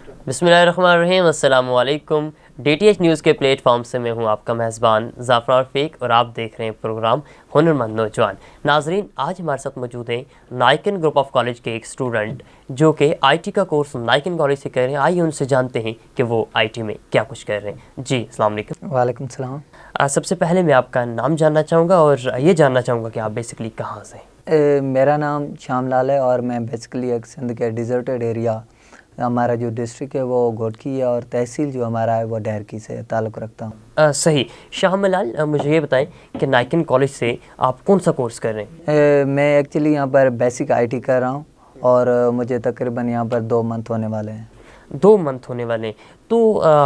बिस्मिल्लाहिर्रहमानिर्रहीम, अस्सलाम वालेकुम। DTH न्यूज़ के प्लेटफॉर्म से मैं हूं आपका मेज़बान ज़ाफ़र रफ़ीक और आप देख रहे हैं प्रोग्राम हुनरमंद नौजवान। नाज़रीन, आज हमारे साथ मौजूद हैं नाइकन ग्रुप ऑफ कॉलेज के एक स्टूडेंट जो कि IT का कोर्स नाइकन कॉलेज से कर रहे हैं। आइए उनसे जानते हैं कि वो IT में क्या कुछ कर रहे हैं। जी अस्सलाम वालेकुम। वालेकुम सलाम। सबसे पहले मैं आपका नाम जानना चाहूँगा और ये जानना चाहूँगा कि आप बेसिकली कहाँ से हैं। मेरा नाम श्याम लाल है और मैं बेसिकली एक सिंध के डिज़र्टेड एरिया, हमारा जो डिस्ट्रिक्ट है वो घोटकी है और तहसील जो हमारा है वो डैरकी से ताल्लुक़ रखता हूँ। सही। श्याम लाल, मुझे ये बताएं कि नाइकन कॉलेज से आप कौन सा कोर्स कर रहे हैं। मैं एक्चुअली यहाँ पर बेसिक IT कर रहा हूँ और मुझे तकरीबन यहाँ पर 2 मंथ होने वाले हैं। 2 मंथ होने वाले हैं। तो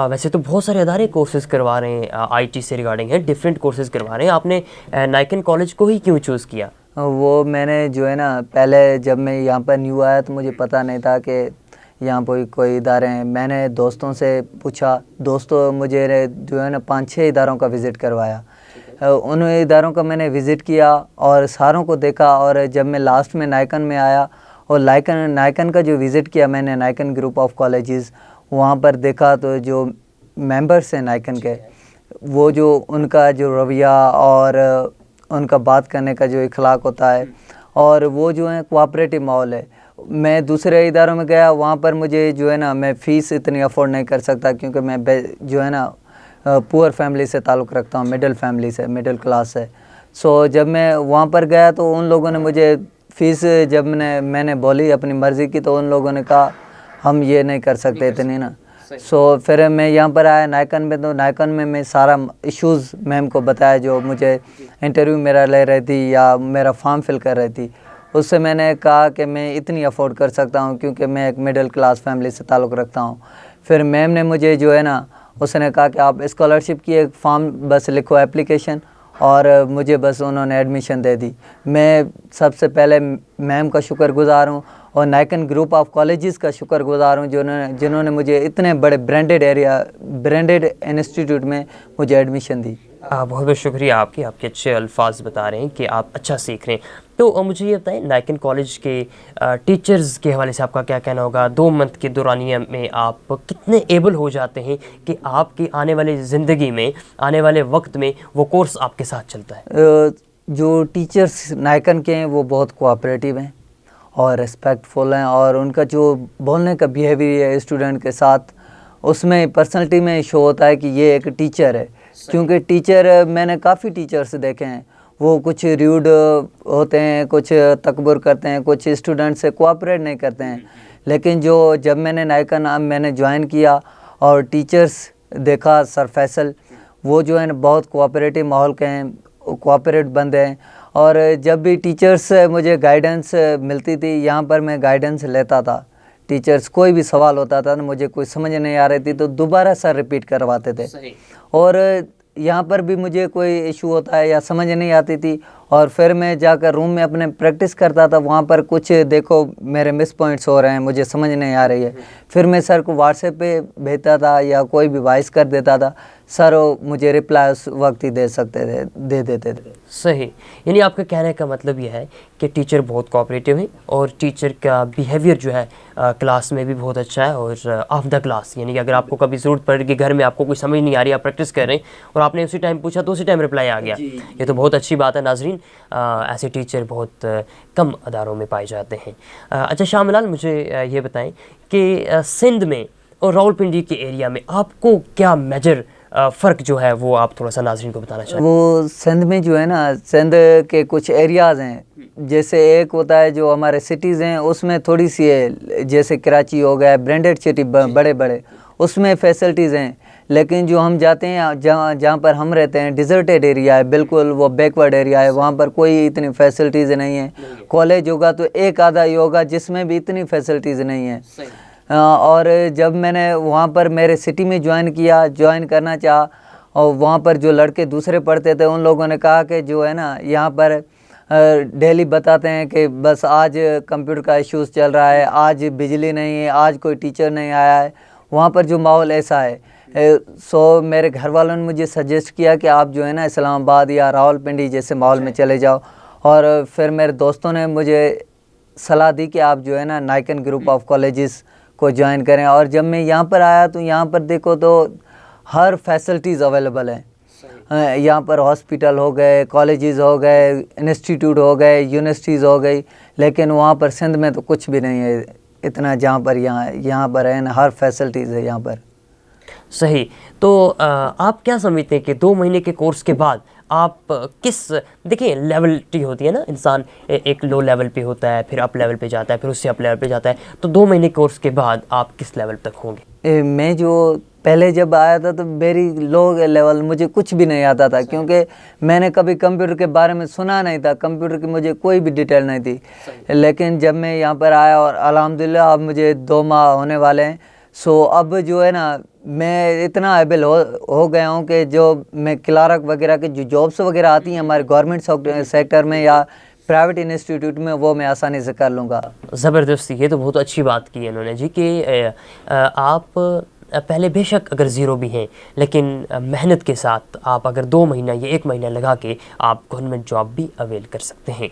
वैसे तो बहुत सारे अदारे कोर्सेज़ करवा रहे हैं, IT से रिगार्डिंग है, डिफरेंट कोर्सेज़ करवा रहे हैं। आपने नाइकन कॉलेज को ही क्यों चूज़ किया। वो मैंने जो है ना, पहले जब मैं यहाँ पर न्यू आया तो मुझे पता नहीं था कि यहाँ पर कोई इदारे हैं। मैंने दोस्तों से पूछा, दोस्तों मुझे जो है ना 5-6 इदारों का विज़िट करवाया। उन इदारों का मैंने विज़िट किया और सारों को देखा और जब मैं लास्ट में नाइकन में आया और नाइकन का जो विज़िट किया मैंने, नाइकन ग्रुप ऑफ कॉलेजेस, वहाँ पर देखा तो जो मेंबर्स हैं नाइकन के, वो जो उनका जो रवैया और उनका बात करने का जो इखलाक होता है और वो जो है कोऑपरेटिव माहौल है। मैं दूसरे इदारों में गया, वहाँ पर मुझे जो है ना, मैं फ़ीस इतनी अफोर्ड नहीं कर सकता क्योंकि मैं जो है ना पुअर फैमिली से ताल्लुक़ रखता हूँ, मिडिल फैमिली से, मिडिल क्लास से। सो जब मैं वहाँ पर गया तो उन लोगों ने मुझे फ़ीस जब मैंने बोली अपनी मर्ज़ी की तो उन लोगों ने कहा हम ये नहीं कर सकते इतनी ना। सो फिर मैं यहाँ पर आया नाइकन में, तो नाइकन में मैं सारा इश्यूज़ मैम को बताया जो मुझे इंटरव्यू मेरा ले रही थी या मेरा फॉर्म फिल कर रही थी। उससे मैंने कहा कि मैं इतनी अफोर्ड कर सकता हूँ क्योंकि मैं एक मिडिल क्लास फैमिली से ताल्लुक़ रखता हूँ। फिर मैम ने मुझे जो है ना, उसने कहा कि आप स्कॉलरशिप की एक फॉर्म बस लिखो, एप्लीकेशन, और मुझे बस उन्होंने एडमिशन दे दी। मैं सबसे पहले मैम का शुक्रगुज़ार हूँ और नाइकन ग्रुप ऑफ कॉलेजेस का शुक्रगुज़ार हूँ जिन्होंने मुझे इतने बड़े ब्रांडेड इंस्टीट्यूट में मुझे एडमिशन दी। बहुत बहुत शुक्रिया आपके अच्छे अल्फाज बता रहे हैं कि आप अच्छा सीख रहे हैं। तो मुझे ये बताएं, नाइकन कॉलेज के टीचर्स के हवाले से आपका क्या कहना होगा। 2 मंथ के दौरानिया में आप कितने एबल हो जाते हैं कि आपकी आने वाली ज़िंदगी में, आने वाले वक्त में वो कोर्स आपके साथ चलता है। जो टीचर्स नाइकन के हैं वो बहुत कोऑपरेटिव हैं और रिस्पेक्टफुल हैं और उनका जो बोलने का बिहेवियर है स्टूडेंट के साथ, उसमें पर्सनैलिटी में शो होता है कि ये एक टीचर है। क्योंकि टीचर, मैंने काफ़ी टीचर्स देखे हैं, वो कुछ र्यूड होते हैं, कुछ तकबर करते हैं, कुछ स्टूडेंट से कोऑपरेट नहीं करते हैं। लेकिन जब मैंने ज्वाइन किया और टीचर्स देखा, सर फैसल, वो जो है ना बहुत कोऑपरेटिव माहौल के हैं, कोऑपरेट बंदे हैं। और जब भी टीचर्स से मुझे गाइडेंस मिलती थी, यहाँ पर मैं गाइडेंस लेता था। टीचर्स कोई भी सवाल होता था ना, मुझे कोई समझ नहीं आ रही थी तो दोबारा सर रिपीट करवाते थे। और यहाँ पर भी मुझे कोई इशू होता है या समझ नहीं आती थी और फिर मैं जाकर रूम में अपने प्रैक्टिस करता था। वहाँ पर कुछ देखो मेरे मिस पॉइंट्स हो रहे हैं, मुझे समझ नहीं आ रही है, फिर मैं सर को व्हाट्सएप पे भेजता था या कोई भी वॉइस कर देता था, सर मुझे रिप्लाई उस वक्त ही दे देते थे। सही। यानी आपका कहने का मतलब यह है कि टीचर बहुत कोऑपरेटिव हैं और टीचर का बिहेवियर जो है क्लास में भी बहुत अच्छा है और ऑफ द क्लास, यानी कि अगर आपको कभी ज़रूरत पड़ेगी, घर में आपको कोई समझ नहीं आ रही, आप प्रैक्टिस कर रहे हैं और आपने उसी टाइम पूछा तो उसी टाइम रिप्लाई आ गया। ये तो बहुत अच्छी बात है। नाजरीन, ऐसे टीचर बहुत कम अदारों में पाए जाते हैं। अच्छा श्याम लाल, मुझे ये बताएं कि सिंध में और रावलपिंडी के एरिया में आपको क्या मेजर फ़र्क जो है वो आप थोड़ा सा नाज़रीन को बताना चाहें। वो सिंध में जो है ना, सिंध के कुछ एरियाज़ हैं, जैसे एक होता है जो हमारे सिटीज़ हैं उसमें थोड़ी सी है, जैसे कराची हो गया, ब्रांडेड सिटी बड़े बड़े, उसमें फैसिलिटीज़ हैं। लेकिन जो हम जाते हैं जहाँ पर हम रहते हैं, डिज़र्टेड एरिया है, बिल्कुल वो बैकवर्ड एरिया है, वहाँ पर कोई इतनी फैसिलिटीज़ नहीं है। कॉलेज होगा तो एक आधा ही होगा जिसमें भी इतनी फैसिलिटीज़ नहीं है। और जब मैंने वहाँ पर मेरे सिटी में ज्वाइन करना चाहा और वहाँ पर जो लड़के दूसरे पढ़ते थे उन लोगों ने कहा कि जो है ना, यहाँ पर डेली बताते हैं कि बस आज कंप्यूटर का इश्यूज़ चल रहा है, आज बिजली नहीं है, आज कोई टीचर नहीं आया है। वहाँ पर जो माहौल ऐसा है। सो मेरे घर वालों ने मुझे सजेस्ट किया कि आप जो है ना इस्लामाबाद या रावलपिंडी जैसे माहौल में चले जाओ। और फिर मेरे दोस्तों ने मुझे सलाह दी कि आप जो है ना नाइकन ग्रुप ऑफ कॉलेजेस کو جوائن کریں. اور جب میں یہاں پر آیا تو یہاں پر دیکھو تو ہر فیسلٹیز اویلیبل ہیں. یہاں پر ہاسپٹل ہو گئے, کالجز ہو گئے, انسٹیٹیوٹ ہو گئے, یونیورسٹیز ہو گئی, لیکن وہاں پر سندھ میں تو کچھ بھی نہیں ہے اتنا جہاں پر یہاں پر ہے نا, ہر فیسلٹیز ہے یہاں پر. صحیح. تو آپ کیا سمجھتے ہیں کہ 2 مہینے کے کورس کے بعد آپ کس, دیکھیں لیولٹی ہوتی ہے نا, انسان ایک لو لیول پہ ہوتا ہے, پھر اپ لیول پہ جاتا ہے, پھر اس سے اپ لیول پہ جاتا ہے, تو 2 مہینے کورس کے بعد آپ کس لیول تک ہوں گے؟ میں جو پہلے جب آیا تھا تو میری لو لیول, مجھے کچھ بھی نہیں آتا تھا, کیونکہ میں نے کبھی کمپیوٹر کے بارے میں سنا نہیں تھا, کمپیوٹر کی مجھے کوئی بھی ڈیٹیل نہیں تھی. لیکن جب میں یہاں پر آیا اور الحمدللہ اب مجھے 2 ماہ ہونے والے ہیں, سو اب جو ہے نا میں اتنا ایبل ہو گیا ہوں کہ جو میں کلارک وغیرہ کے جو جابس وغیرہ آتی ہیں ہمارے گورنمنٹ سیکٹر میں یا پرائیویٹ انسٹیٹیوٹ میں, وہ میں آسانی سے کر لوں گا. زبردست. یہ تو بہت اچھی بات کی ہے انہوں نے جی, کہ آپ پہلے بے شک اگر زیرو بھی ہیں, لیکن محنت کے ساتھ آپ اگر 2 مہینہ یا 1 مہینہ لگا کے آپ گورنمنٹ جاب بھی اویل کر سکتے ہیں.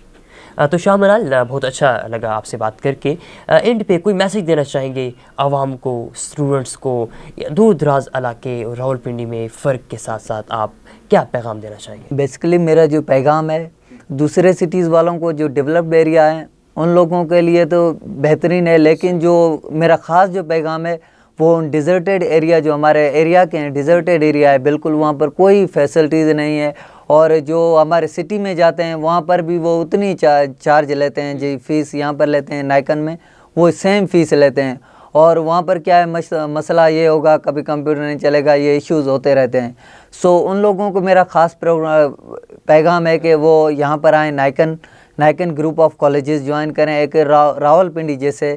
تو شاہ منال, بہت اچھا لگا آپ سے بات کر کے. اینڈ پہ کوئی میسیج دینا چاہیں گے عوام کو, اسٹوڈنٹس کو, دور دراز علاقے اور راولپنڈی میں فرق کے ساتھ ساتھ آپ کیا پیغام دینا چاہیں گے؟ بیسیکلی میرا جو پیغام ہے دوسرے سٹیز والوں کو, جو ڈیولپڈ ایریا ہیں ان لوگوں کے لیے تو بہترین ہے, لیکن جو میرا خاص جو پیغام ہے وہ ڈیزرٹیڈ ایریا, جو ہمارے ایریا کے ہیں ڈیزرٹیڈ ایریا ہے بالکل, وہاں پر کوئی فیسلٹیز نہیں ہے, اور جو ہمارے سٹی میں جاتے ہیں وہاں پر بھی وہ اتنی چارج لیتے ہیں جی, فیس یہاں پر لیتے ہیں نائکن میں وہ سیم فیس لیتے ہیں, اور وہاں پر کیا ہے مسئلہ یہ ہوگا کبھی کمپیوٹر نہیں چلے گا, یہ ایشوز ہوتے رہتے ہیں. سو ان لوگوں کو میرا خاص پیغام ہے کہ وہ یہاں پر آئیں, نائکن گروپ آف کالجز جوائن کریں, ایک راولپنڈی جیسے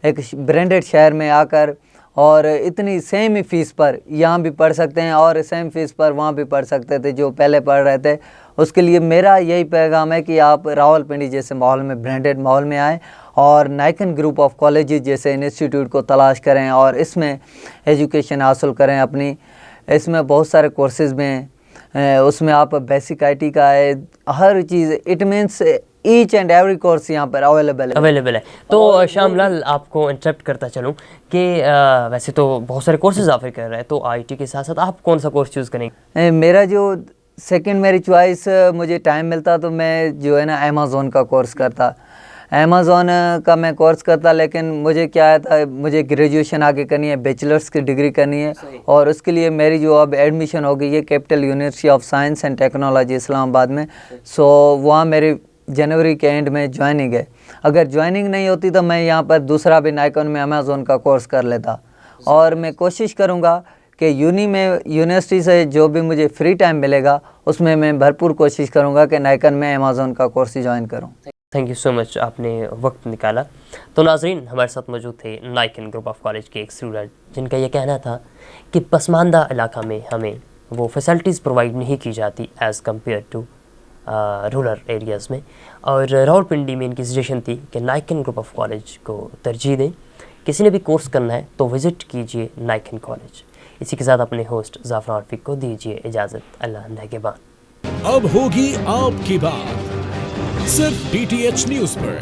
ایک برانڈڈ شہر میں آ کر, اور اتنی سیم ہی فیس پر یہاں بھی پڑھ سکتے ہیں اور سیم فیس پر وہاں بھی پڑھ سکتے تھے جو پہلے پڑھ رہے تھے. اس کے لیے میرا یہی پیغام ہے کہ آپ راولپنڈی جیسے ماحول میں, برانڈڈ ماحول میں آئیں, اور نائکن گروپ آف کالجز جیسے انسٹیٹیوٹ کو تلاش کریں اور اس میں ایجوکیشن حاصل کریں اپنی. اس میں بہت سارے کورسز میں ہیں, اس میں آپ بیسک آئی ٹی کا ہے, ہر چیز, it means each and every course یہاں پر اویلیبل ہے. تو شام لال, آپ کو انٹرپٹ کرتا چلوں کہ ویسے تو بہت سارے کورسز آفر کر رہے ہیں, تو آئی ٹی کے ساتھ ساتھ آپ کون سا کورس چوز کریں گے؟ میرا جو سیکنڈ میری چوائس, مجھے ٹائم ملتا تو میں جو ہے نا امیزون کا کورس کرتا, امیزون کا میں کورس کرتا, لیکن مجھے کیا تھا, مجھے گریجویشن آگے کرنی ہے, بیچلرس کی ڈگری کرنی ہے, اور اس کے لیے میری جو اب ایڈمیشن ہو گئی ہے capital university of science and technology Islamabad میں. سو وہاں میری جنوری کے اینڈ میں جوائننگ ہے. اگر جوائننگ نہیں ہوتی تو میں یہاں پر دوسرا بھی نائکن میں امیزون کا کورس کر لیتا, اور میں کوشش کروں گا کہ یونیورسٹی سے جو بھی مجھے فری ٹائم ملے گا اس میں بھرپور کوشش کروں گا کہ نائکن میں امیزون کا کورس جوائن کروں. تھینک یو سو مچ, آپ نے وقت نکالا. تو ناظرین, ہمارے ساتھ موجود تھے نائکن گروپ آف کالج کے ایک اسٹوڈنٹ جن کا یہ کہنا تھا کہ پسماندہ علاقہ میں ہمیں وہ فیسلٹیز پرووائڈ نہیں کی جاتی as compared to rural areas میں, اور راولپنڈی میں ان کی سجیشن تھی کہ نائکن گروپ آف کالج کو ترجیح دیں. کسی نے بھی کورس کرنا ہے تو وزٹ کیجئے نائکن کالج. اسی کے ساتھ اپنے ہوسٹ زعفران عرفی کو دیجیے اجازت. اللہ نگہبان. اب ہوگی آپ کی بات صرف DTH نیوز پر.